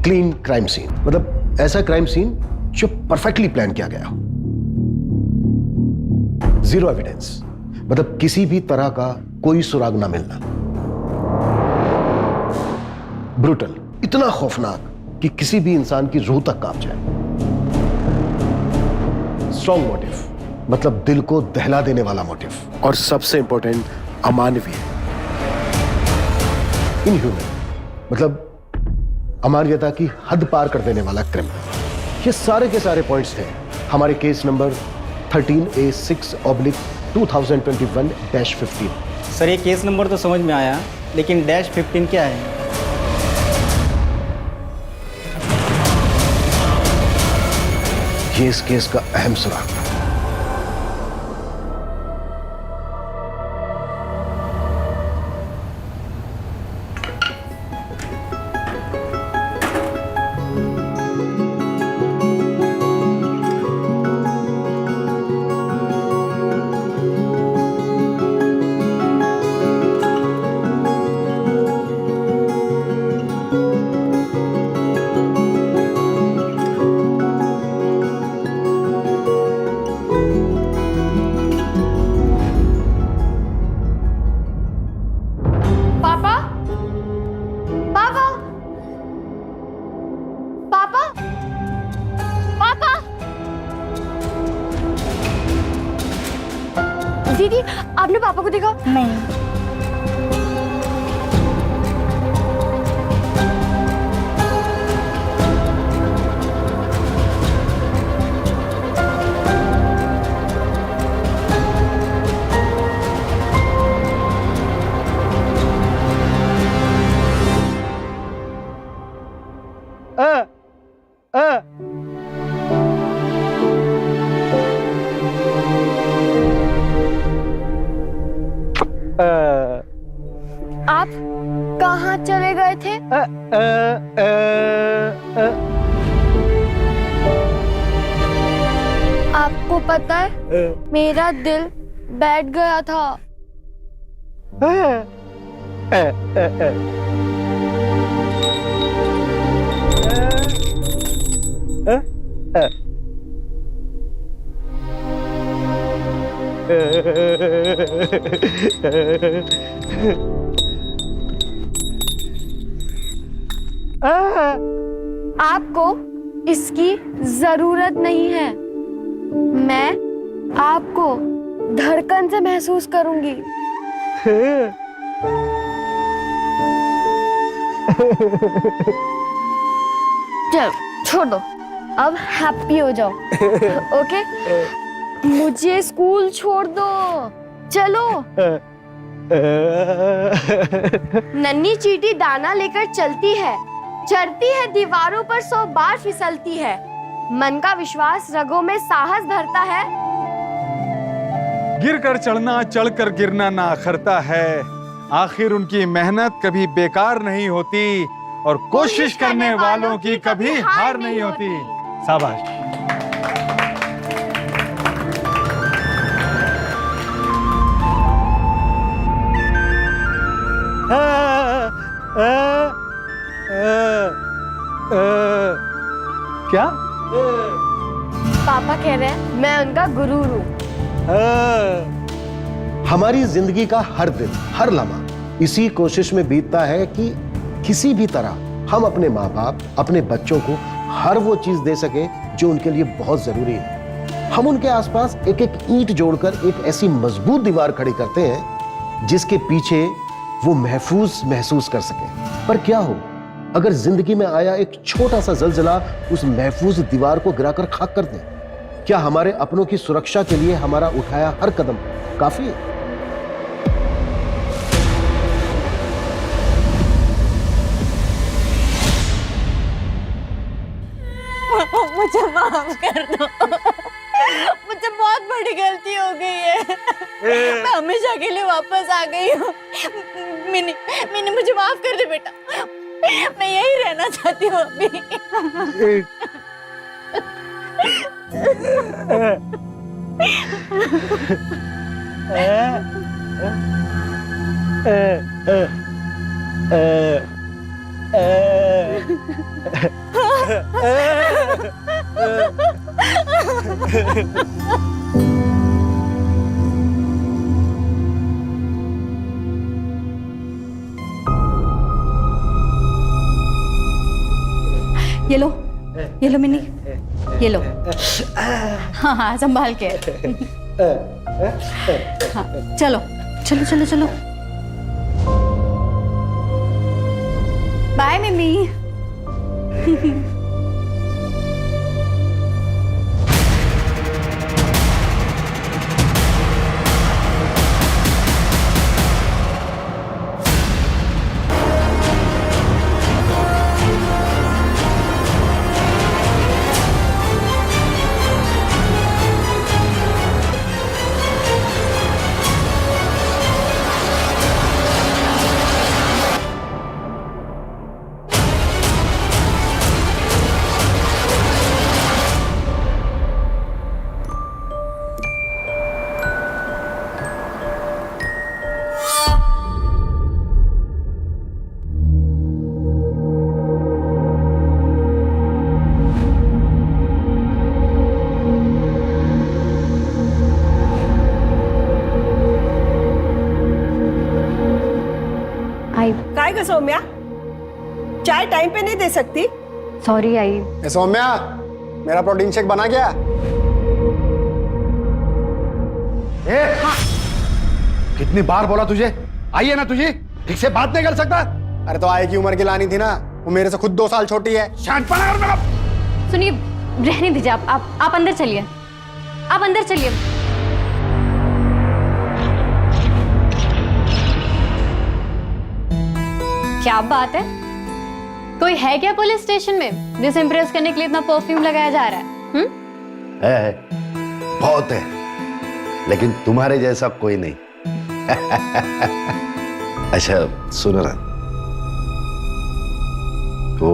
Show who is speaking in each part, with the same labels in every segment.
Speaker 1: Clean crime scene, मतलब ऐसा crime scene जो परफेक्टली प्लान किया गया हो। जीरो एविडेंस, मतलब किसी भी तरह का कोई सुराग ना मिलना। ब्रूटल, इतना खौफनाक कि किसी भी इंसान की रूह तक कांप जाए। स्ट्रॉन्ग मोटिव, मतलब दिल को दहला देने वाला मोटिव। और सबसे इंपॉर्टेंट, अमानवीय, इनह्यूमन, मतलब अमानवीयता की हद पार कर देने वाला क्रिमिनल। ये सारे के सारे पॉइंट्स थे हमारे केस नंबर 13A6/2021-15।
Speaker 2: सर ये केस नंबर तो समझ में आया, लेकिन -15 क्या है?
Speaker 1: ये इस केस का अहम सुराग था।
Speaker 3: दीदी, आपने पापा को देखा?
Speaker 4: नहीं।
Speaker 3: आप कहाँ चले गए थे? आपको पता है मेरा दिल बैठ गया था। आपको इसकी जरूरत नहीं है। मैं आपको धड़कन से महसूस करूंगी। चलो छोड़ दो, अब हैप्पी हो जाओ। ओके, मुझे स्कूल छोड़ दो, चलो। नन्ही चींटी दाना लेकर चलती है, चढ़ती है दीवारों पर 100 बार फिसलती है, मन का विश्वास रगों में साहस भरता है।
Speaker 5: गिर कर चढ़ना, चढ़ कर गिरना ना अखरता है, आखिर उनकी मेहनत कभी बेकार नहीं होती और कोशिश करने वालों की कभी हार नहीं होती। शाबाश। क्या?
Speaker 3: पापा कह रहे हैं मैं उनका गुरु हूँ।
Speaker 1: हमारी जिंदगी का हर दिन, हर लम्हा इसी कोशिश में बीतता है कि किसी भी तरह हम अपने माँ बाप, अपने बच्चों को हर वो चीज दे सके जो उनके लिए बहुत जरूरी है। हम उनके आसपास एक एक ईंट जोड़कर एक ऐसी मजबूत दीवार खड़ी करते हैं जिसके पीछे वो महफूज महसूस कर सके। पर क्या हो अगर जिंदगी में आया एक छोटा सा जलजला उस महफूज दीवार को गिराकर खाक कर दे? क्या हमारे अपनों की सुरक्षा के लिए हमारा उठाया हर कदम काफी है?
Speaker 4: मुझे माफ कर दो, मुझसे बहुत बड़ी गलती हो गई है। मैं हमेशा के लिए वापस आ गई हूँ। मिनी मिनी मुझे माफ कर दे बेटा, मैं यही रहना चाहती हूँ अभी। ये लो मिनी, ये लो। हाँ हाँ संभाल के। हाँ चलो चलो चलो चलो। बाय मिमी।
Speaker 6: काय ग सौम्या, चाय टाइम पे नहीं दे सकती?
Speaker 3: Sorry I.
Speaker 7: ए सौम्या, मेरा प्रोटीन शेक बना क्या?
Speaker 1: कितनी बार बोला तुझे, आई है ना तुझे, ठीक से बात नहीं कर सकता?
Speaker 7: अरे तो आए की उम्र की लानी थी ना, वो मेरे से खुद 2 साल छोटी है।
Speaker 1: शांतपना कर मेरा।
Speaker 8: सुनिए, रहने दीजिए, आप अंदर चलिए, आप अंदर चलिए। क्या बात है, कोई है क्या पुलिस स्टेशन में जिसे इम्प्रेस करने के लिए इतना परफ्यूम लगाया जा रहा है?
Speaker 9: है, बहुत है, लेकिन तुम्हारे जैसा कोई नहीं। अच्छा सुनो ना, तो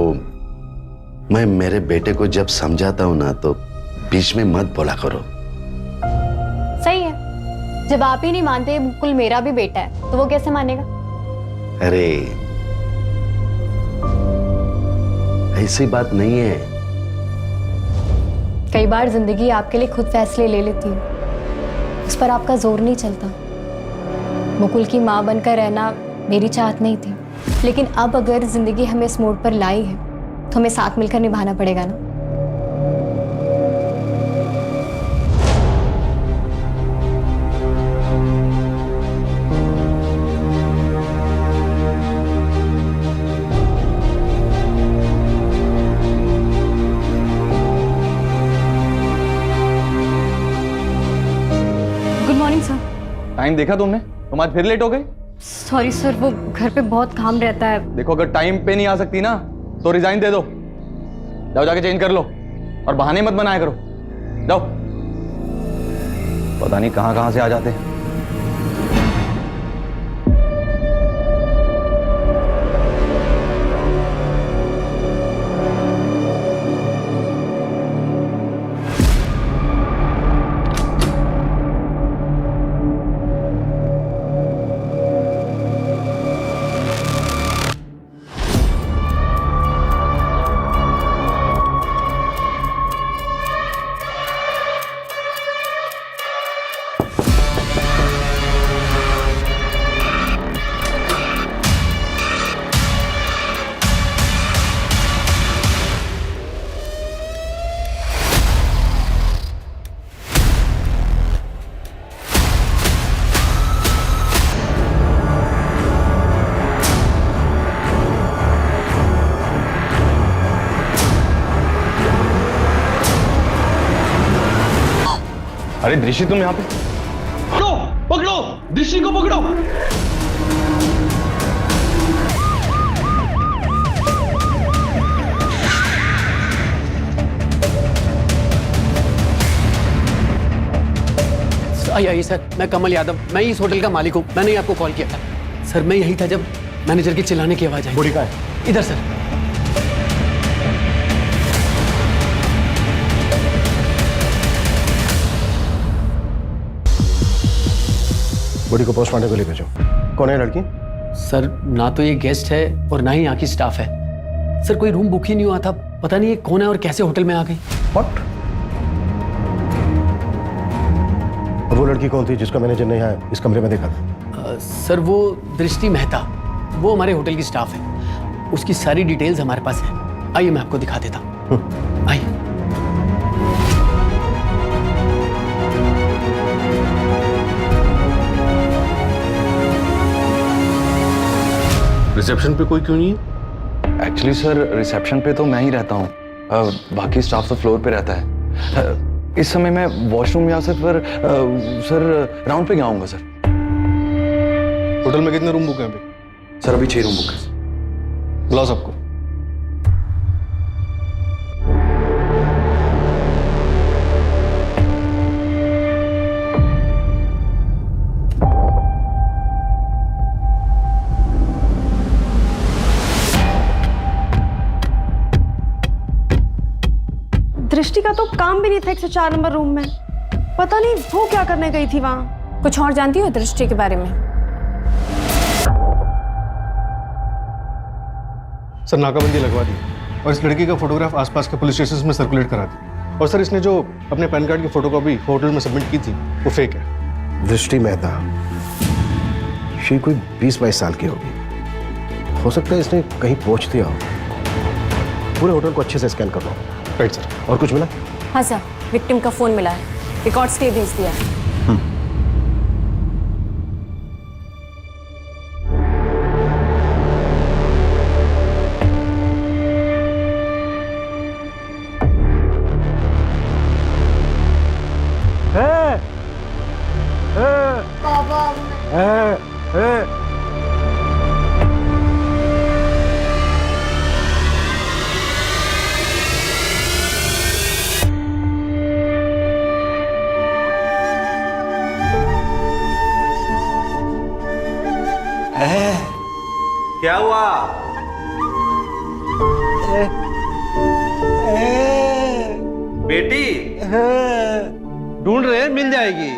Speaker 9: मैं मेरे बेटे को जब समझाता हूं ना तो बीच में मत बोला करो।
Speaker 8: सही है, जब आप ही नहीं मानते मुकुल मेरा भी बेटा है तो वो कैसे मानेगा?
Speaker 9: अरे ऐसी बात नहीं है।
Speaker 8: कई बार जिंदगी आपके लिए खुद फैसले ले लेती है, उस पर आपका जोर नहीं चलता। मुकुल की माँ बनकर रहना मेरी चाहत नहीं थी, लेकिन अब अगर जिंदगी हमें इस मोड़ पर लाई है तो हमें साथ मिलकर निभाना पड़ेगा ना। Good morning sir.
Speaker 10: टाइम देखा तुमने? तुम आज फिर लेट हो गई।
Speaker 8: सॉरी सर, वो घर पे बहुत काम रहता है।
Speaker 10: देखो, अगर टाइम पे नहीं आ सकती ना तो रिजाइन दे दो। जाओ जाके चेंज कर लो और बहाने मत बनाया करो। जाओ, पता नहीं कहां कहां से आ जाते हैं। अरे दृश्य, तुम यहाँ पे?
Speaker 11: पकड़ो पकड़ो, दृश्य को पकड़ो।
Speaker 12: आइए सर, मैं कमल यादव, मैं इस होटल का मालिक हूँ। मैंने ही आपको कॉल किया था सर। मैं यही था जब मैनेजर की चिल्लाने की आवाज आई।
Speaker 1: बॉडी कहाँ है?
Speaker 12: इधर सर।
Speaker 1: बॉडी को पोस्टमार्टम के लिए भेजो। कौन है लड़की?
Speaker 12: सर, ना तो ये गेस्ट है और ना ही यहाँ की स्टाफ है। सर कोई रूम बुक ही नहीं हुआ था, पता नहीं ये कौन है और कैसे होटल में आ गई।
Speaker 1: व्हाट? वो लड़की कौन थी जिसको मैंने जब यहाँ इस कमरे में देखा था?
Speaker 12: सर वो दृष्टि मेहता, वो हमारे होटल की स्टाफ है। उसकी सारी डिटेल्स हमारे पास है। आइए मैं आपको दिखा देता हूँ। आइए।
Speaker 10: रिसेप्शन पे कोई क्यों नहीं है? एक्चुअली सर रिसेप्शन पे तो मैं ही रहता हूँ, बाकी स्टाफ तो फ्लोर पे रहता है। इस समय मैं वॉशरूम या सर राउंड पे गया हूँगा सर।
Speaker 7: होटल में कितने रूम बुक हैं अभी?
Speaker 10: सर अभी 6 रूम बुक है।
Speaker 7: बुलाओ सबको।
Speaker 6: दृष्टि का तो काम भी नहीं था 104 नंबर रूम में। पता नहीं वो क्या करने गई थी वहां।
Speaker 8: कुछ और जानती हो दृष्टि के बारे में?
Speaker 7: सर नाकाबंदी लगवा दी और इस लड़की का फोटोग्राफ आसपास के पुलिस स्टेशन में सर्कुलेट करा दी। और सर इसने जो अपने पैन कार्ड की फोटोकॉपी होटल में सबमिट की थी वो फेक है।
Speaker 1: दृष्टि मेहता, शी कोई 20-22 साल की होगी। हो सकता है इसने कहीं पहुंच दिया हो। पूरे होटल को अच्छे से स्कैन कर लो।
Speaker 7: Right sir.
Speaker 1: और कुछ मिला?
Speaker 8: हाँ सर, विक्टिम का फोन मिला है, रिकॉर्ड्स के लिए भेज दिया है।
Speaker 10: क्या हुआ? बेटी ढूंढ रहे हैं, मिल जाएगी।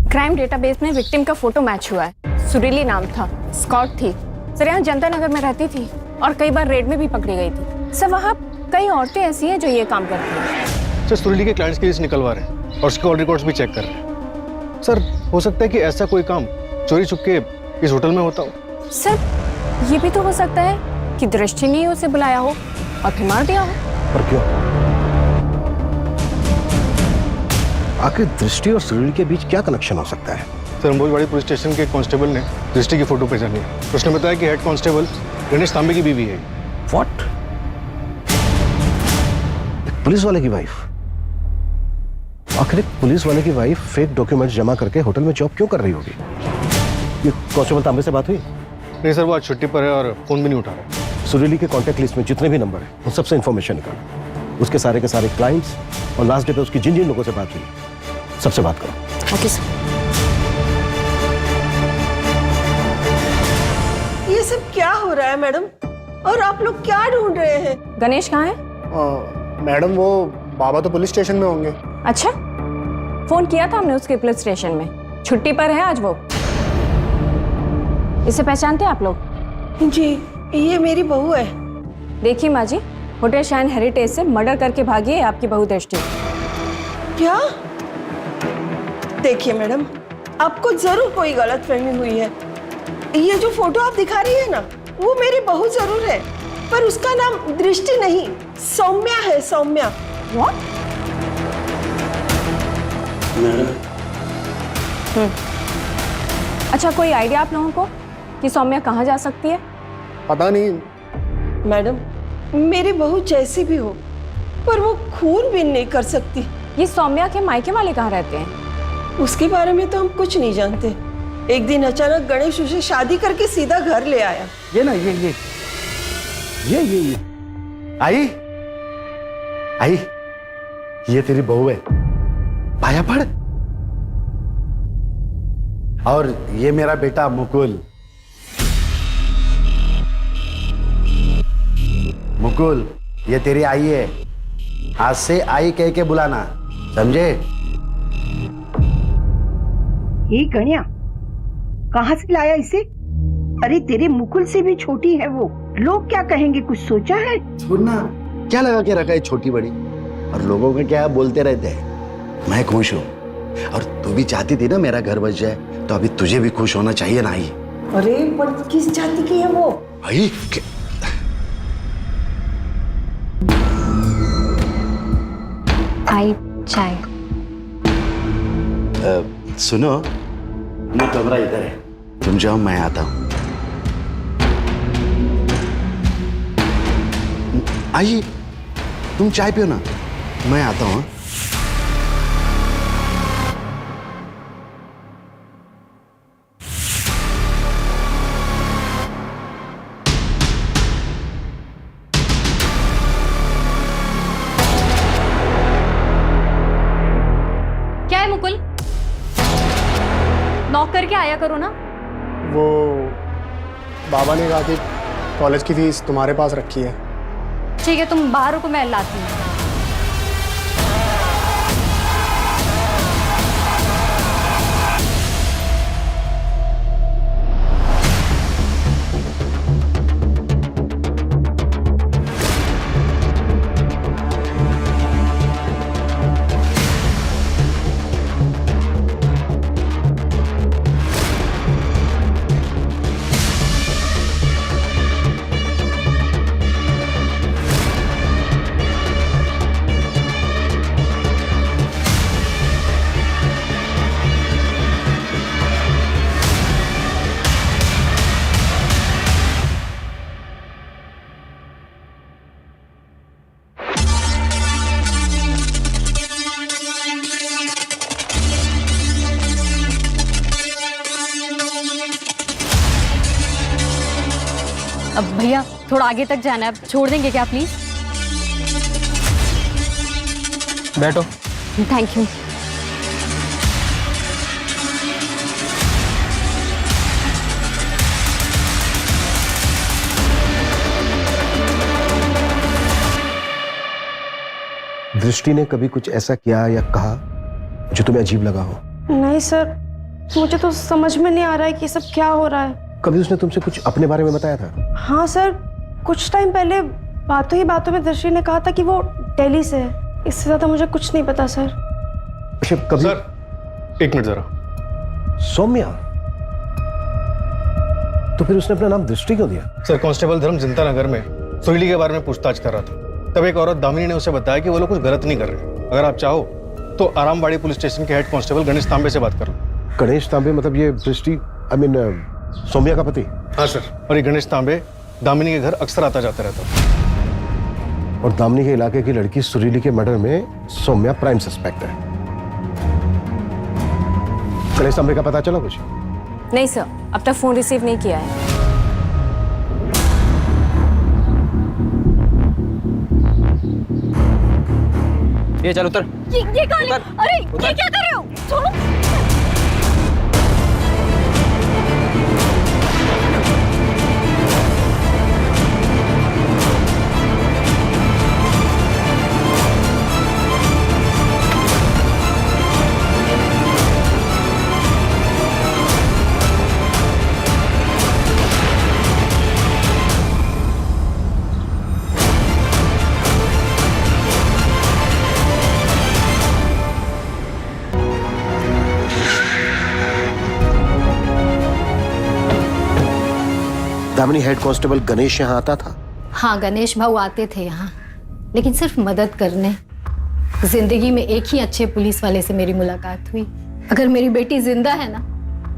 Speaker 8: क्राइम डेटाबेस में विक्टिम का फोटो मैच हुआ है। सुरीली नाम था, स्कॉट थी। सर यहाँ जनता नगर में रहती थी और कई बार रेड में भी पकड़ी गई थी। सर वहाँ कई औरतें ऐसी हैं जो ये काम करती हैं।
Speaker 7: सर सुरीली के क्लाइंट्स की लिस्ट निकलवा रहे हैं और उसके कॉल रिकॉर्ड्स भी चेक कर रहे हैं। सर हो सकता है कि ऐसा कोई काम चोरी छुपके इस होटल में होता हो।
Speaker 8: सर ये भी तो हो सकता है कि दृष्टि ने उसे बुलाया हो और फिर मार दिया हो।
Speaker 1: पर क्यों? आखिर दृष्टि और सुरीली के बीच क्या कनेक्शन हो सकता है?
Speaker 7: सर अंबोजवाड़ी पुलिस स्टेशन के कांस्टेबल ने दृष्टि की फोटो पहचानी है। उसने बताया कि हेड कांस्टेबल गणेश तांबे की बीवी है।
Speaker 1: व्हाट? पुलिस वाले की वाइफ? आखिर एक पुलिस वाले की वाइफ फेक डॉक्यूमेंट्स जमा करके होटल में जॉब क्यों कर रही होगी? ये कांस्टेबल तांबे से बात हुई?
Speaker 7: नहीं सर, वो आज छुट्टी पर है और फोन भी नहीं उठा रहा।
Speaker 1: सुरीली के कांटेक्ट लिस्ट में जितने भी नंबर हैं उन सबसे इंफॉर्मेशन निकालो। उसके सारे के सारे क्लाइंट्स और लास्ट डे पे उसकी जिन जिन लोगों से बात हुई सबसे बात करो।
Speaker 8: Okay sir.
Speaker 6: ये सब क्या हो रहा है मैडम? और आप लोग क्या ढूंढ रहे हैं?
Speaker 8: गणेश कहाँ है?
Speaker 7: मैडम वो बाबा तो पुलिस स्टेशन में होंगे।
Speaker 8: अच्छा, फोन किया था हमने उसके पुलिस स्टेशन में। छुट्टी पर है आज वो। इसे पहचानते हैं आप लोग?
Speaker 6: जी, ये मेरी बहू है।
Speaker 8: देखिए माँ जी, होटल शाइन हेरिटेज से मर्डर करके भागी है आपकी बहू दृष्टि।
Speaker 6: क्या? देखिए मैडम, आपको जरूर कोई गलतफहमी हुई है। ये जो फोटो आप दिखा रही है ना, वो मेरी बहू जरूर है, पर उसका नाम दृष्टि नहीं, सौम्या है। सौम्या।
Speaker 8: What? अच्छा, कोई आइडिया आप लोगों को कि सौम्या कहाँ जा सकती है?
Speaker 7: पता नहीं
Speaker 6: मैडम, मेरी बहू जैसी भी हो, पर वो खून भी नहीं कर सकती।
Speaker 8: ये सौम्या के मायके वाले कहाँ रहते हैं?
Speaker 6: उसके बारे में तो हम कुछ नहीं जानते। एक दिन अचानक गणेश उसे शादी करके सीधा घर ले आया।
Speaker 9: ये ना ये आई आई, ये तेरी बहू है, पाया पड़। और ये मेरा बेटा मुकुल। मुकुल, ये तेरी आई है। आज से आई कह के बुलाना, समझे?
Speaker 6: ये गणिया कहाँ से लाया इसे? अरे तेरे मुकुल से भी छोटी है वो, लोग क्या कहेंगे, कुछ सोचा है?
Speaker 9: सुनना, क्या लगा के रखा है छोटी बड़ी, और लोगों का क्या बोलते रहते हैं। मैं खुश हूँ, और तू भी चाहती थी ना मेरा घर बच जाए, तो अभी तुझे भी खुश होना चाहिए ना। आई
Speaker 6: अरे पर किस जाति की है वो?
Speaker 9: आई
Speaker 8: आई चाय।
Speaker 9: सुनो, वो कमरा इधर है, तुम जाओ, मैं आता हूँ। आई, तुम चाय पियो ना, मैं आता हूँ।
Speaker 8: क्या है मुकुल? नॉक करके आया करो ना।
Speaker 13: वो बाबा ने कहा कि कॉलेज की फीस तुम्हारे पास रखी है।
Speaker 8: ठीक है, तुम बाहर रुको, मैं लाती हूँ। अब भैया थोड़ा आगे तक जाना है, अब छोड़ देंगे क्या प्लीज?
Speaker 13: बैठो।
Speaker 8: Thank you.
Speaker 1: दृष्टि ने कभी कुछ ऐसा किया या कहा जो तुम्हें अजीब लगा हो?
Speaker 14: नहीं सर, मुझे तो समझ में नहीं आ रहा है कि सब क्या हो रहा है।
Speaker 1: कभी उसने तुमसे कुछ अपने बारे में बताया था?
Speaker 14: हाँ सर, कुछ टाइम पहले बातों ही बातों में दृष्टि ने कहा था कि वो दिल्ली से है। इससे ज्यादा मुझे कुछ नहीं पता सर।
Speaker 1: अच्छा, कभी?
Speaker 7: सर, एक मिनट जरा।
Speaker 1: सौम्या? तो फिर उसने अपना नाम दृष्टि क्यों दिया?
Speaker 7: सर, कांस्टेबल धर्म जनता नगर में सुरीली के बारे में पूछताछ कर रहा था, तब एक औरत दामिनी ने उसे बताया कि वो लोग कुछ गलत नहीं कर रहे। अगर आप चाहो तो आरामबाड़ी पुलिस स्टेशन के हेड कांस्टेबल गणेश तांबे से बात कर लो।
Speaker 1: गणेश तांबे मतलब ये दृष्टि, आई मीन सौम्या का पति?
Speaker 7: हाँ सर, और ये गणेश तांबे दामिनी के घर अक्सर आता जाता रहता।
Speaker 1: और दामिनी के इलाके की लड़की सुरीली के मर्डर में सौम्या प्राइम सस्पेक्ट है। गणेश तांबे का पता चला कुछ?
Speaker 8: नहीं सर, अब तक फोन रिसीव नहीं किया है।
Speaker 2: ये चल उतर।
Speaker 8: ये कौन है? अरे ये क्या कर रहे हो? छोड़ो।
Speaker 1: दामिनी हेड कांस्टेबल गणेश यहाँ आता था?
Speaker 8: हाँ, गणेश भाऊ आते थे यहाँ, लेकिन सिर्फ मदद करने। जिंदगी में एक ही अच्छे पुलिस वाले से मेरी मुलाकात हुई। अगर मेरी बेटी जिंदा है ना,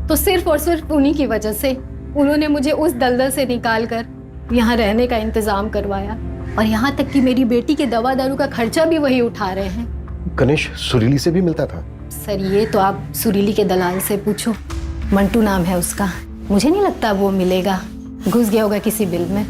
Speaker 8: तो सिर्फ और सिर्फ उन्हीं की वजह से। उन्होंने मुझे उस दलदल से निकाल कर यहाँ रहने का इंतजाम करवाया, और यहाँ तक कि मेरी बेटी के दवा दारू का खर्चा भी वही उठा रहे हैं।
Speaker 1: गणेश सुरीली से भी मिलता था?
Speaker 8: सर, ये तो आप सुरीली के दलाल से पूछो। मंटू नाम है उसका। मुझे नहीं लगता वो मिलेगा, घुस गया होगा किसी बिल में।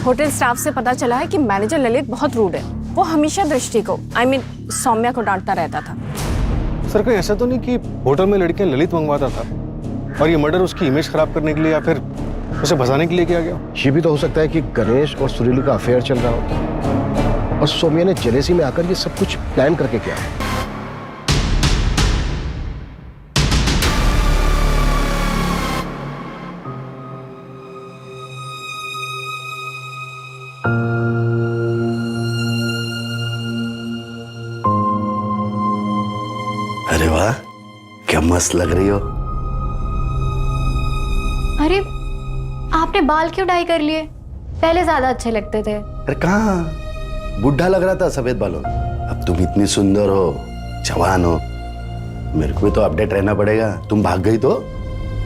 Speaker 4: होटल स्टाफ से पता चला है कि मैनेजर ललित बहुत रूड है। वो हमेशा दृष्टि को सौम्या को डांटता रहता था।
Speaker 7: सर कहीं ऐसा तो नहीं कि होटल में लड़कियां ललित मंगवाता था और ये मर्डर उसकी इमेज खराब करने के लिए या फिर उसे भगाने के लिए किया गया?
Speaker 1: ये भी तो हो सकता है कि गणेश और सुरीली का अफेयर चल रहा हो और सौम्या ने जेलेसी में आकर ये सब कुछ प्लान करके किया है।
Speaker 9: अरे वाह, क्या मस्त लग रही हो।
Speaker 8: अरे आपने बाल क्यों डाई कर लिए? पहले ज्यादा अच्छे लगते थे।
Speaker 9: अरे कहाँ, बुढ़ा लग रहा था सफेद बालों में। अब तुम इतनी सुंदर हो, जवान हो, मेरे को भी तो अपडेट रहना पड़ेगा। तुम भाग गई तो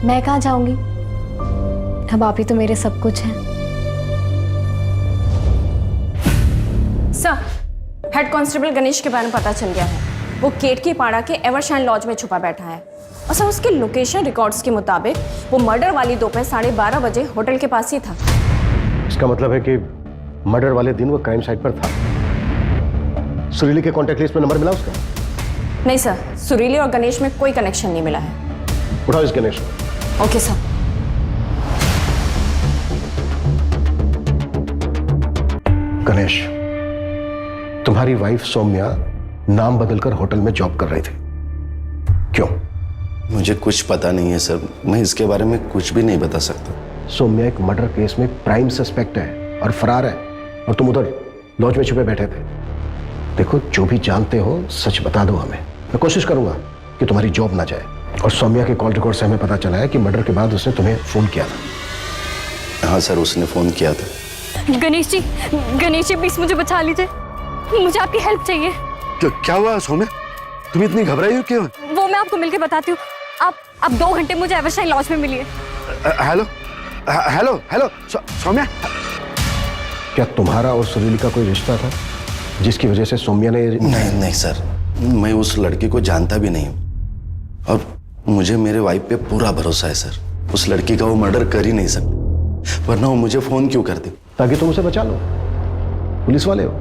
Speaker 8: मैं कहाँ जाऊंगी? अब आप ही तो मेरे सब कुछ हैं।
Speaker 4: सर, हेड कांस्टेबल गणेश के बारे में पता चल गया है। वो केतकी पाड़ा के एवरशाइन लॉज में छुपा बैठा है। और सर, उसके लोकेशन रिकॉर्ड्स के मुताबिक वो मर्डर वाली दोपहर 12:30 बजे होटल के पास ही था।
Speaker 1: इसका मतलब है कि मर्डर वाले दिन वो क्राइम साइट पर था। सुरीली के कॉन्टैक्ट लिस्ट में नंबर मिला उसका?
Speaker 4: नहीं सर, सुरीली और गणेश में कोई कनेक्शन नहीं मिला है।
Speaker 1: उठाओ इस गणेश को।
Speaker 4: Okay sir.
Speaker 1: गणेश, तुम्हारी वाइफ सौम्या नाम बदलकर होटल में जॉब कर रही थी, क्यों?
Speaker 9: मुझे कुछ पता नहीं है सर, मैं इसके बारे में कुछ भी नहीं बता सकता।
Speaker 1: सौम्या एक मर्डर केस में प्राइम सस्पेक्ट है और फरार है, और तुम उधर लॉज में छुपे बैठे थे। देखो, जो भी जानते हो सच बता दो हमें। मैं कोशिश करूंगा कि तुम्हारी जॉब ना जाए। और सौम्या के कॉल रिकॉर्ड से हमें पता चला है कि मर्डर के बाद उसने तुम्हें फोन किया था।
Speaker 9: हाँ सर, उसने फोन किया था।
Speaker 8: गणेश जी प्लीज मुझे बचा लीजिए, मुझे आपकी हेल्प चाहिए।
Speaker 9: क्या हुआ सौम्या, तुम इतनी घबराई हो क्यों?
Speaker 8: वो मैं आपको मिलके बताती हूँ। आप 2 घंटे मुझे एवरशाइन लॉज में मिलिए।
Speaker 9: हेलो हेलो हेलो सौम्या,
Speaker 1: क्या तुम्हारा और सुरीली का कोई रिश्ता था जिसकी वजह से सौम्या ने?
Speaker 9: नहीं सर, मैं उस लड़की को जानता भी नहीं हूँ और मुझे मेरे वाइफ पे पूरा भरोसा है सर। उस लड़की का वो मर्डर कर ही नहीं सकती, वरना वो मुझे फोन क्यों करती?
Speaker 1: ताकि तुम उसे बचा लो। पुलिस वाले हो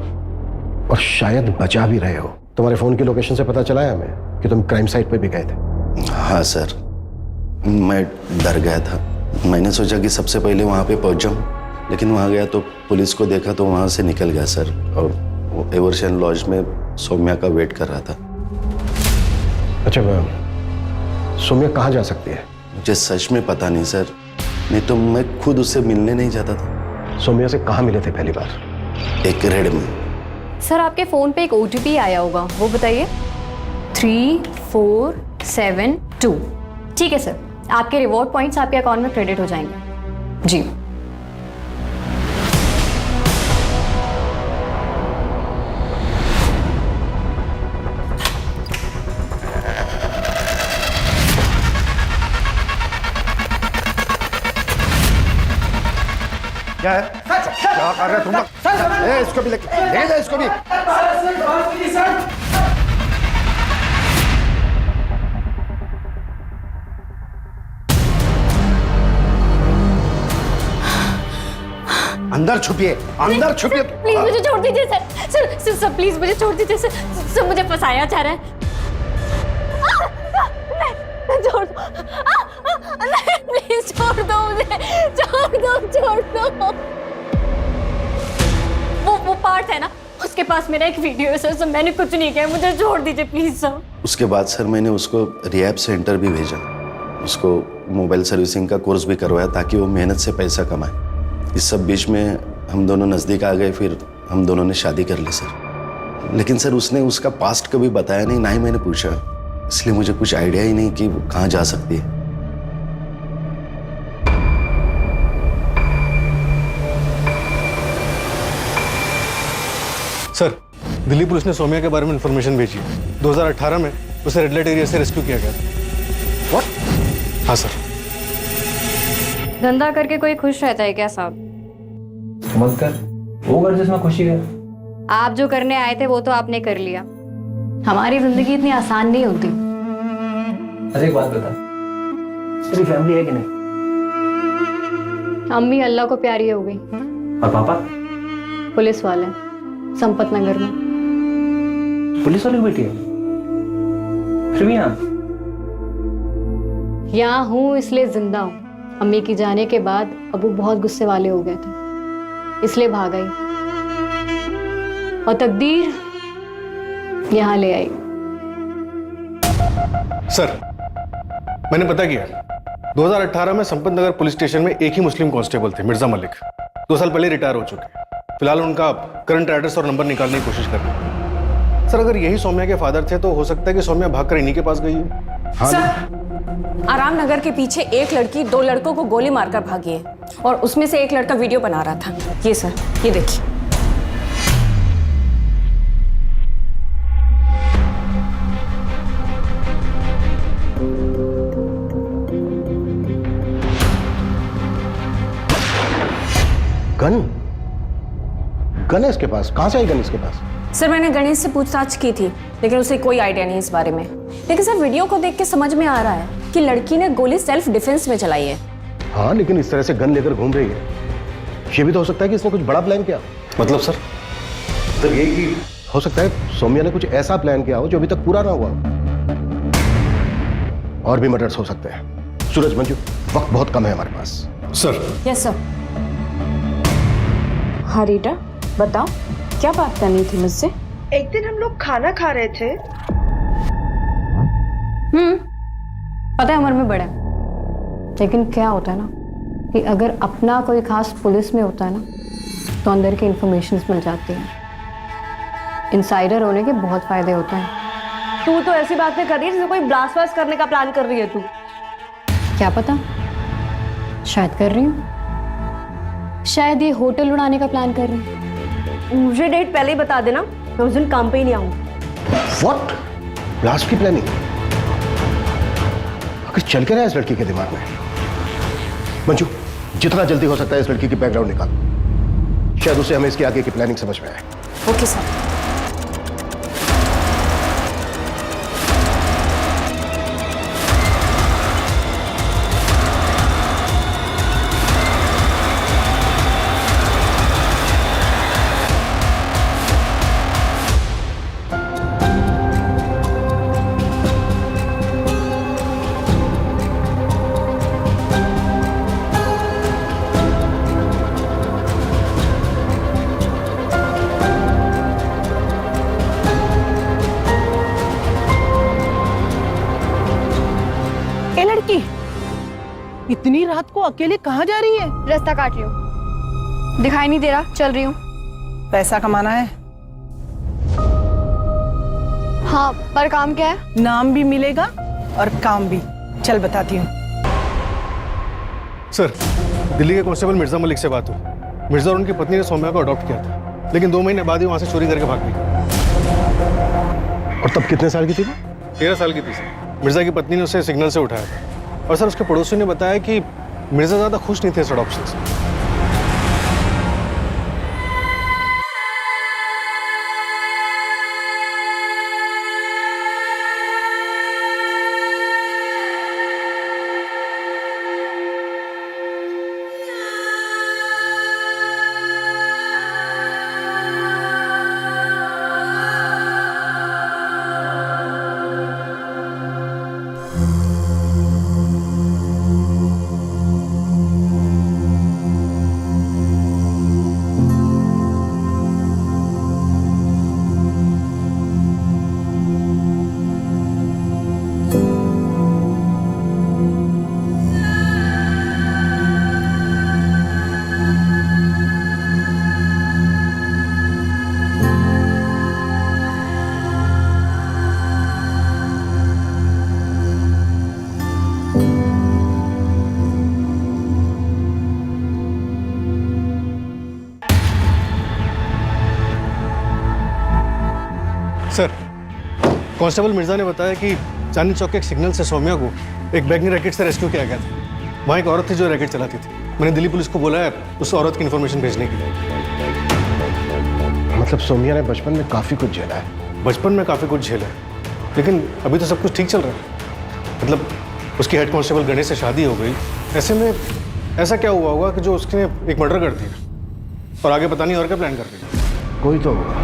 Speaker 1: और शायद बचा भी रहे हो। तुम्हारे फोन की लोकेशन से पता चला है हमें कि तुम क्राइम साइट पे भी गए थे।
Speaker 9: हाँ सर, मैं डर गया था। मैंने सोचा कि सबसे पहले वहाँ पे पहुँच जाऊँ, लेकिन वहाँ गया तो पुलिस को देखा तो वहाँ से निकल गया सर। और वो एवरशाइन लॉज में सौम्या का वेट कर रहा था।
Speaker 1: अच्छा, सौम्या कहाँ जा सकती है?
Speaker 9: मुझे सच में पता नहीं सर, नहीं तो मैं खुद उससे मिलने नहीं जाता था।
Speaker 1: सौम्या से कहाँ मिले थे पहली बार?
Speaker 9: एक रेड में।
Speaker 8: सर, आपके फोन पे एक OTP आया होगा, वो बताइए। 3472। ठीक है सर, आपके रिवॉर्ड पॉइंट्स आपके अकाउंट में क्रेडिट हो जाएंगे। जी।
Speaker 9: क्या है? क्या कर रहे हो तुम लोग? इसको भी ले जा, इसको भी। अंदर छुपिए, अंदर छुपिए।
Speaker 8: प्लीज मुझे छोड़ दीजिए सर, प्लीज मुझे छोड़ दीजिए सर, मुझे फंसाया जा रहा है। छोड़ दो, प्लीज छोड़ दो मुझे, छोड़ दो। वो पार्ट है ना, उसके पास मेरा एक वीडियो है सर, मैंने कुछ नहीं किया, मुझे छोड़ दीजिए प्लीज सर।
Speaker 9: उसके बाद सर मैंने उसको रिहैब सेंटर भी भेजा, उसको मोबाइल सर्विसिंग का कोर्स भी करवाया ताकि वो मेहनत से पैसा कमाए। इस सब बीच में हम दोनों नज़दीक आ गए, फिर हम दोनों ने शादी कर ली सर। लेकिन सर उसने उसका पास्ट कभी बताया नहीं, ना ही मैंने पूछा, इसलिए मुझे कुछ आइडिया ही नहीं कि वो कहाँ जा सकती है।
Speaker 7: सर, दिल्ली पुलिस ने सौम्या के बारे में इंफॉर्मेशन भेजी। 2018 में उसे रेड लाइट एरिया से रेस्क्यू किया गया था। व्हाट? हाँ सर।
Speaker 8: धंधा करके कोई खुश रहता है क्या साहब?
Speaker 2: मत कर, वो कर जिसमें खुशी है।
Speaker 8: आप जो करने आए थे वो तो आपने कर लिया। हमारी जिंदगी इतनी आसान नहीं होती।
Speaker 2: अरे एक बात बता, तेरी फैमिली है कि नहीं?
Speaker 8: अम्मी अल्लाह को प्यारी हो गई,
Speaker 2: और पापा?
Speaker 8: पुलिस वाले संपत नगर में।
Speaker 2: पुलिस वाले की बेटी है? फिर भी
Speaker 8: यहाँ हूँ इसलिए जिंदा हूँ। अम्मी की जाने के बाद अबू बहुत गुस्से वाले हो गए थे, इसलिए भाग आई और तकदीर यहाँ ले आई।
Speaker 7: सर, मैंने पता किया 2018 में संपत नगर पुलिस स्टेशन में एक ही मुस्लिम कांस्टेबल थे, मिर्जा मलिक। 2 साल पहले रिटायर हो चुके हैं। फिलहाल उनका करंट एड्रेस और नंबर निकालने की कोशिश कर रहे हैं। सर, अगर यही सौम्या के फादर थे तो हो सकता है कि सौम्या भागकर इन्हीं के पास गई हो।
Speaker 1: हाँ,
Speaker 4: सर, आराम नगर के पीछे एक लड़की 2 लड़कों को गोली मारकर भागी है और उसमें से एक लड़का वीडियो बना रहा था। ये सर, ये देखिए।
Speaker 1: गन है इसके पास? कहां से आई गन इसके पास?
Speaker 4: सर, मैंने गणेश से पूछताछ की थी लेकिन उसे कोई आइडिया नहीं इस बारे में। लेकिन सर, वीडियो को देख के समझ में आ रहा है कि लड़की ने गोली सेल्फ डिफेंस में चलाई है।
Speaker 1: हाँ, लेकिन इस तरह से गन लेकर घूम रही है, ये भी तो हो सकता है कि इसने कुछ बड़ा प्लान किया।
Speaker 7: मतलब सर?
Speaker 1: सर, ये कि हो सकता है सोम्या ने कुछ ऐसा प्लान किया हो जो अभी तक पूरा ना हुआ हो। और भी मर्डर्स हो सकते हैं। सूरज, मंजू, वक्त बहुत कम है हमारे पास।
Speaker 7: सर।
Speaker 4: Yes sir.
Speaker 14: हाँ रीटा, बताओ क्या बात करनी थी मुझसे? एक दिन हम लोग खाना खा रहे थे।
Speaker 8: पता है उम्र में बड़ा है, लेकिन क्या होता है ना कि अगर अपना कोई खास पुलिस में होता है ना तो अंदर की इंफॉर्मेशंस मिल जाती हैं। इनसाइडर होने के बहुत फायदे होते हैं।
Speaker 14: तू तो ऐसी बातें कर रही है जैसे कोई ब्लास्ट वास्ट करने का प्लान कर रही है तू।
Speaker 8: क्या पता, शायद कर रही हूँ। शायद ये होटल उड़ाने का प्लान कर रही हूँ।
Speaker 14: मुझे डेट पहले ही बता देना, मैं उस दिन काम पे ही नहीं आऊंगी।
Speaker 1: व्हाट? ब्लास्ट की प्लानिंग? आखिर चल के रहा है इस लड़की के दिमाग में? मंजू, जितना जल्दी हो सकता है इस लड़की की बैकग्राउंड निकाल, शायद उसे हमें इसकी आगे की प्लानिंग समझ में आए।
Speaker 4: Okay sir.
Speaker 6: इतनी रात को अकेले कहाँ जा रही है?
Speaker 3: रास्ता काट रही हूँ, दिखाई नहीं दे रहा, चल रही हूँ।
Speaker 6: पैसा कमाना है।
Speaker 3: हाँ, पर काम क्या है?
Speaker 6: नाम भी मिलेगा और काम भी। चल बताती हूँ।
Speaker 7: सर, दिल्ली के कांस्टेबल मिर्जा मलिक से बात हुई। मिर्जा और उनकी पत्नी ने सौम्या को अडॉप्ट किया था, लेकिन 2 महीने बाद ही वहां से चोरी करके भाग गई।
Speaker 1: और तब कितने साल की थी वो?
Speaker 7: 13 साल की थी सर। मिर्जा की पत्नी ने उसे सिग्नल से उठाया था। और सर, उसके पड़ोसी ने बताया कि मिर्जा ज्यादा खुश नहीं थे इस अडॉप्शन से। सर, कांस्टेबल मिर्जा ने बताया कि चांदनी चौक के एक सिग्नल से सौम्या को एक बैंकिंग रैकेट से रेस्क्यू किया गया था। वहाँ एक औरत थी जो रैकेट चलाती थी। मैंने दिल्ली पुलिस को बोला है उस औरत की इन्फॉर्मेशन भेजने के लिए।
Speaker 1: मतलब सोम्या ने बचपन में काफी कुछ झेला है।
Speaker 7: बचपन में काफी कुछ झेला है, लेकिन अभी तो सब कुछ ठीक चल रहा है। मतलब उसकी हेड कांस्टेबल गणेश से शादी हो गई। ऐसे में ऐसा क्या हुआ होगा कि जो उसने एक मर्डर कर दिया? और आगे पता नहीं और क्या प्लान कर रही है।
Speaker 1: कोई तो होगा,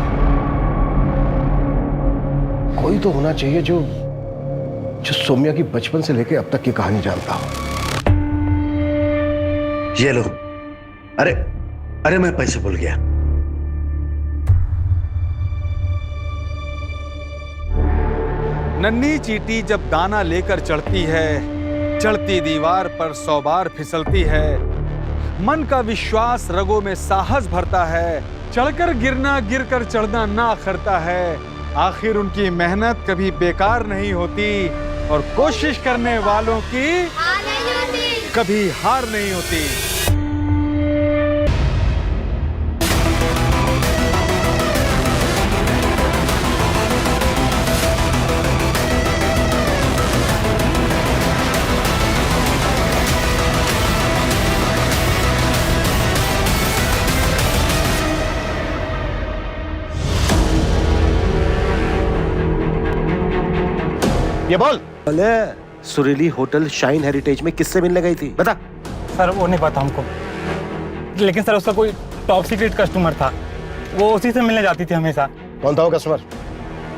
Speaker 1: कोई तो होना चाहिए जो सौम्या की बचपन से लेकर अब तक की कहानी जानता हो।
Speaker 9: ये लो। अरे अरे मैं पैसे भूल गया।
Speaker 5: नन्ही चींटी जब दाना लेकर चढ़ती है, चढ़ती दीवार पर 100 बार फिसलती है। मन का विश्वास रगों में साहस भरता है, चढ़कर गिरना गिरकर चढ़ना ना अखरता है। आखिर उनकी मेहनत कभी बेकार नहीं होती और कोशिश करने वालों की कभी हार नहीं होती।
Speaker 1: ये बोल। सुरीली होटल शाइन हेरिटेज में किससे मिलने गई थी, बता।
Speaker 2: सर वो नहीं पता हमको, लेकिन सर उसका कोई टॉप सीक्रेट कस्टमर था, वो उसी से मिलने जाती थी हमेशा।
Speaker 1: कौन था वो कस्टमर?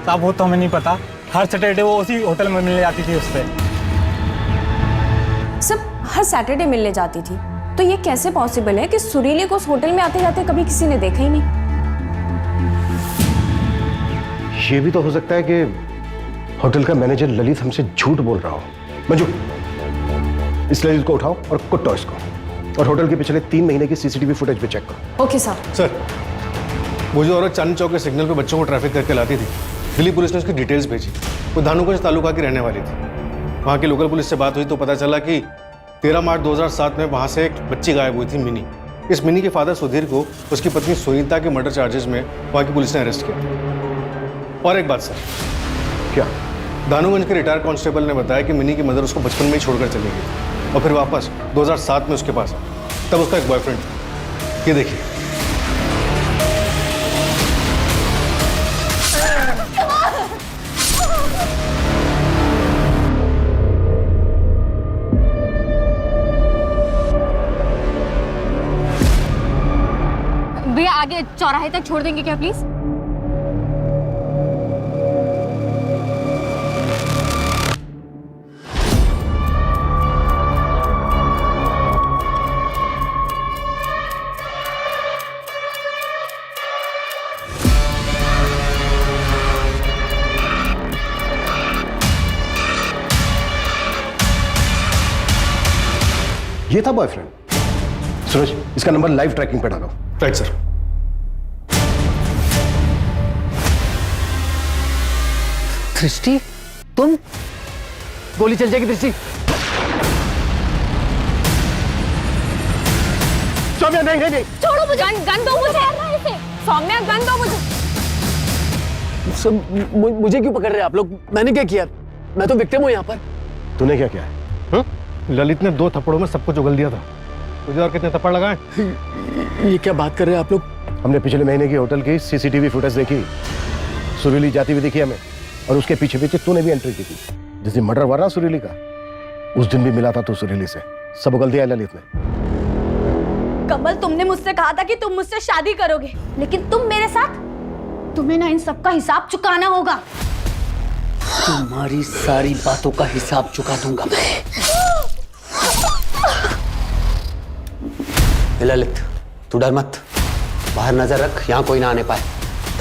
Speaker 2: साहब वो तो हमें नहीं पता, हर सैटरडे वो उसी होटल में मिलने जाती थी उससे।
Speaker 14: सब हर सैटरडे मिलने जाती थी, तो ये कैसे पॉसिबल है कि सुरीली को उस होटल में आते जाते कभी किसी ने देखा ही नहीं?
Speaker 1: ये भी तो हो सकता है कि होटल का मैनेजर ललित हमसे झूठ बोल रहा हो। मंजू, इस ललित को उठाओ और कुट्टो इसको, और होटल के पिछले 3 महीने की सीसीटीवी फुटेज भी चेक करो।
Speaker 14: Okay sir.
Speaker 7: सर, वो जो औरत चांदनी चौक के सिग्नल पे बच्चों को ट्रैफिक करके लाती थी, दिल्ली पुलिस ने उसकी डिटेल्स भेजी। वो धानुगंज तालुका की रहने वाली थी। वहाँ की लोकल पुलिस से बात हुई तो पता चला कि 13 मार्च 2007 में वहाँ से एक बच्ची गायब हुई थी, मिनी। इस मिनी के फादर सुधीर को उसकी पत्नी सुनीता के मर्डर चार्जेस में वहाँ की पुलिस ने अरेस्ट किया। और एक बात सर,
Speaker 1: क्या?
Speaker 7: धानुगंज के रिटायर्ड कांस्टेबल ने बताया कि मिनी की मदर उसको बचपन में ही छोड़कर चली गई और फिर वापस 2007 में उसके पास आई। तब उसका एक बॉयफ्रेंड था। ये देखिए।
Speaker 8: भैया आगे चौराहे तक छोड़ देंगे क्या प्लीज?
Speaker 1: ये था बॉयफ्रेंड। सूरज, इसका नंबर लाइव ट्रैकिंग पे डालो।
Speaker 7: Right sir.
Speaker 12: दृष्टि, तुम? गोली चल जाएगी दृष्टि।
Speaker 1: सौम्या, नहीं नहीं नहीं,
Speaker 8: छोड़ो मुझे, गन दो मुझे। सौम्या गन दो मुझे।
Speaker 12: मुझे क्यों पकड़ रहे हैं आप लोग? मैंने क्या किया? मैं तो विक्टिम हूँ यहाँ पर।
Speaker 1: तूने क्या किया है?
Speaker 7: ललित ने 2 थप्पड़ों में सब कुछ उगल दिया था। तुझे और कितने थप्पड़ लगाए?
Speaker 12: ये क्या बात कर रहे हैं आप लोग?
Speaker 1: हमने पिछले महीने की होटल की सीसीटीवी फुटेज देखी। सुरीली जाती हुई दिखी हमें, और उसके पीछे पीछे तूने भी एंट्री की थी। जिस दिन मर्डर हुआ ना सुरीली का, उस दिन भी मिला था तू सुरीली से। सब उगल दिया ललित ने।
Speaker 4: कमल, तुमने मुझसे कहा था कि तुम मुझसे शादी करोगे, लेकिन तुम मेरे साथ, तुम्हें ना इन सब का हिसाब चुकाना होगा।
Speaker 12: तुम्हारी सारी बातों का हिसाब चुका दूंगा मैं। ललित, तू डर मत, बाहर नजर रख, यहाँ कोई ना आने पाए।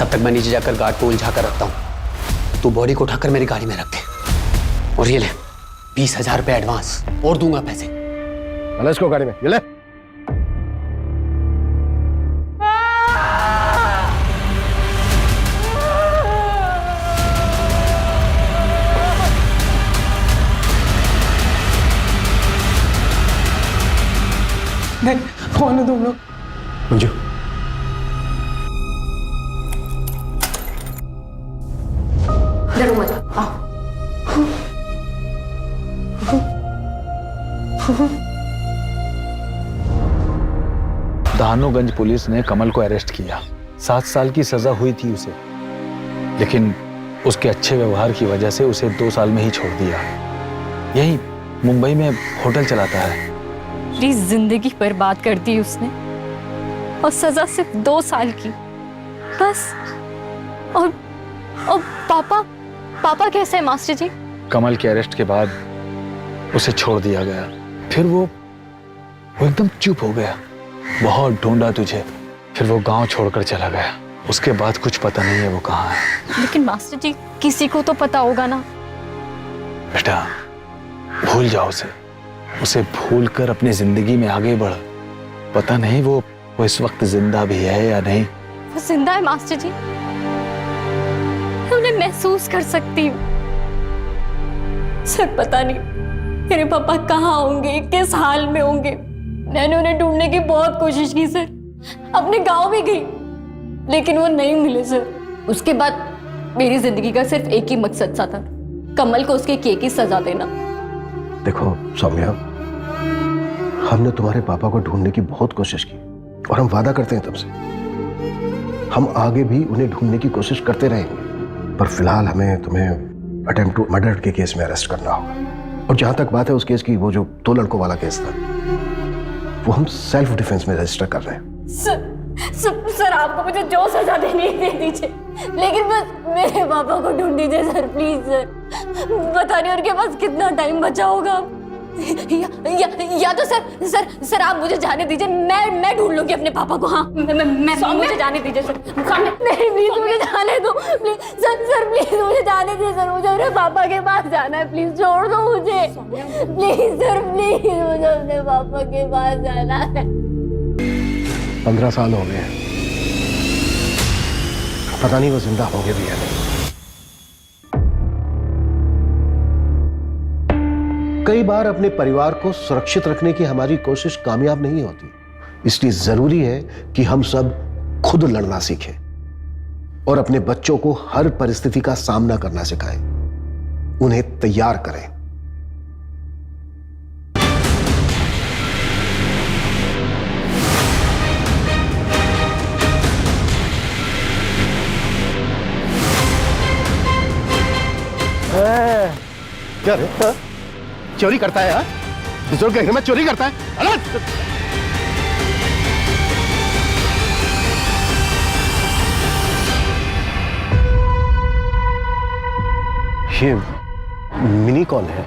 Speaker 12: तब तक मैं नीचे जाकर गार्ड को उलझा कर रखता हूँ। तू बॉडी को उठाकर मेरी गाड़ी में रख दे। और ये ले 20,000 रुपए एडवांस, और दूंगा पैसे।
Speaker 1: चल इसको गाड़ी में, ये ले।
Speaker 12: नहीं, कौन है तुम लोग?
Speaker 1: मंजू,
Speaker 8: डरो मत, आओ।
Speaker 5: धानुगंज पुलिस ने कमल को अरेस्ट किया। 7 साल की सजा हुई थी उसे, लेकिन उसके अच्छे व्यवहार की वजह से उसे 2 साल में ही छोड़ दिया। यही मुंबई में होटल चलाता है।
Speaker 8: प्लीज, जिंदगी बर्बाद कर दी उसने। और सजा सिर्फ 2 साल की बस। और पापा कैसे है मास्टर जी?
Speaker 5: कमल के अरेस्ट के बाद उसे छोड़ दिया गया, फिर वो एकदम चुप हो गया। बहुत ढूंढा तुझे, फिर वो गांव छोड़कर चला गया। उसके बाद कुछ पता नहीं है वो कहाँ है।
Speaker 8: लेकिन मास्टर जी किसी को तो पता होगा ना।
Speaker 5: बेटा भूल जाओ उसे भूल कर अपनी जिंदगी में आगे बढ़। पता नहीं वो इस वक्त जिंदा भी है या नहीं।
Speaker 8: वो जिंदा है मास्टर जी, मैं उन्हें महसूस कर सकती हूँ। सर पता नहीं मेरे पापा कहाँ होंगे, किस हाल में होंगे। मैंने उन्हें ढूंढने की बहुत कोशिश की सर, अपने गांव भी गई, लेकिन वो नहीं मिले सर। उसके बाद मेरी जिंदगी का सिर्फ एक ही मकसद सा था, कमल को उसके किए की सजा देना।
Speaker 1: देखो सौम्या, हमने तुम्हारे पापा को ढूंढने की बहुत कोशिश की और हम वादा करते हैं तुमसे, हम आगे भी उन्हें ढूंढने की कोशिश करते रहेंगे। पर फिलहाल हमें तुम्हें अटेम्प्ट टू मर्डर के केस में अरेस्ट करना होगा। और जहां तक बात है उस केस की, वो जो 2 लड़कों वाला केस था, वो हम सेल्फ डिफेंस में रजिस्टर कर रहे हैं।
Speaker 8: सर आपको मुझे जो सजा देनी है दे दीजिए, लेकिन बस मेरे पापा को ढूंढ दीजिए सर, प्लीज सर। पता नहीं उनके पास कितना टाइम बचा होगा। या तो सर आप मुझे जाने दीजिए, मैं ढूंढ लूंगी अपने पापा को। हाँ मैं मुझे जाने दीजिए सर। नहीं प्लीज मुझे जाने दो, प्लीज सर प्लीज मुझे जाने दीजिए सर, मुझे अपने पापा के पास जाना है, प्लीज छोड़ दो मुझे, प्लीज सर प्लीज मुझे अपने पापा के पास जाना है।
Speaker 1: 15 साल हो गए हैं, पता नहीं वो जिंदा होंगे भी या नहीं। कई बार अपने परिवार को सुरक्षित रखने की हमारी कोशिश कामयाब नहीं होती, इसलिए जरूरी है कि हम सब खुद लड़ना सीखें और अपने बच्चों को हर परिस्थिति का सामना करना सिखाएं, उन्हें तैयार करें। क्या रे? चोरी करता है? बुजुर्ग के घर में चोरी करता है? ये मिनी कौन है?